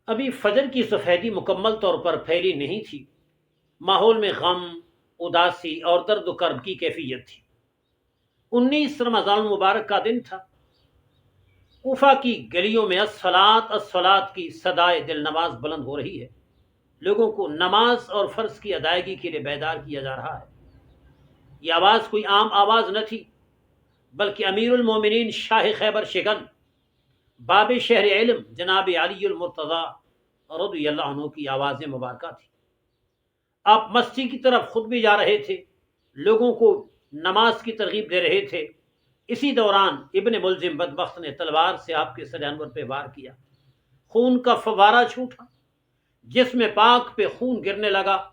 ابھی فجر کی سفیدی مکمل طور پر پھیلی نہیں تھی، ماحول میں غم، اداسی اور درد و کرب کی کیفیت تھی۔ 19 رمضان المبارک کا دن تھا۔ کوفہ کی گلیوں میں الصلاۃ الصلاۃ کی صدائے دل نواز بلند ہو رہی ہے۔ لوگوں کو نماز اور فرض کی ادائیگی کے لیے بیدار کیا جا رہا ہے۔ یہ آواز کوئی عام آواز نہ تھی، بلکہ امیر المومنین شاہ خیبر شکن، باب شہر علم جناب علی المرتضیٰ رضی اللہ عنہ کی آواز مبارکہ تھی۔ آپ مسجد کی طرف خود بھی جا رہے تھے، لوگوں کو نماز کی ترغیب دے رہے تھے۔ اسی دوران ابن ملزم بدبخت نے تلوار سے آپ کے سر انور پہ وار کیا۔ خون کا فوارہ چھوٹا، جسم پاک پہ خون گرنے لگا۔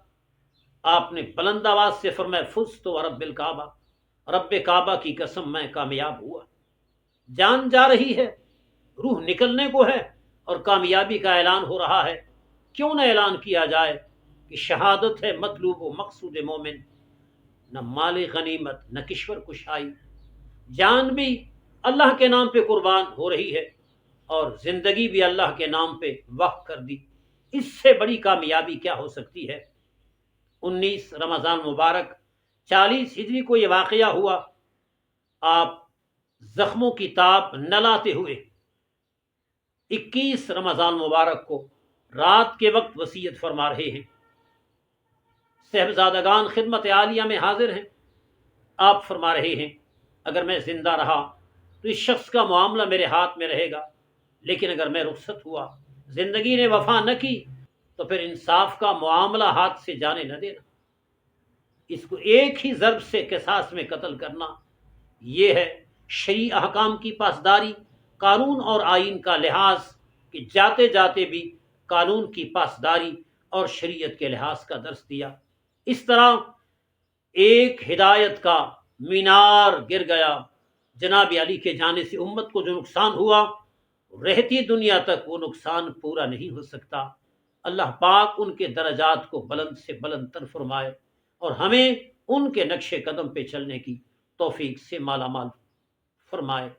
آپ نے بلند آواز سے فرمایا، فزت ورب الکعبہ، رب کعبہ کی قسم میں کامیاب ہوا۔ جان جا رہی ہے، روح نکلنے کو ہے اور کامیابی کا اعلان ہو رہا ہے۔ کیوں نہ اعلان کیا جائے کہ شہادت ہے مطلوب و مقصود مومن، نہ مال غنیمت نہ کشور کشائی، جان بھی اللہ کے نام پہ قربان ہو رہی ہے اور زندگی بھی اللہ کے نام پہ وقف کر دی۔ اس سے بڑی کامیابی کیا ہو سکتی ہے؟ 19 رمضان مبارک 40 ہجری کو یہ واقعہ ہوا۔ آپ زخموں کی تاب نہ لاتے ہوئے 21 رمضان مبارک کو رات کے وقت وصیت فرما رہے ہیں۔ صاحبزادگان خدمت عالیہ میں حاضر ہیں۔ آپ فرما رہے ہیں، اگر میں زندہ رہا تو اس شخص کا معاملہ میرے ہاتھ میں رہے گا، لیکن اگر میں رخصت ہوا، زندگی نے وفا نہ کی، تو پھر انصاف کا معاملہ ہاتھ سے جانے نہ دینا۔ اس کو ایک ہی ضرب سے قصاص میں قتل کرنا، یہ ہے شرعی احکام کی پاسداری، قانون اور آئین کا لحاظ، کہ جاتے جاتے بھی قانون کی پاسداری اور شریعت کے لحاظ کا درس دیا۔ اس طرح ایک ہدایت کا مینار گر گیا۔ جناب علی کے جانے سے امت کو جو نقصان ہوا، رہتی دنیا تک وہ نقصان پورا نہیں ہو سکتا۔ اللہ پاک ان کے درجات کو بلند سے بلند تر فرمائے اور ہمیں ان کے نقش قدم پہ چلنے کی توفیق سے مالا مال فرمائے۔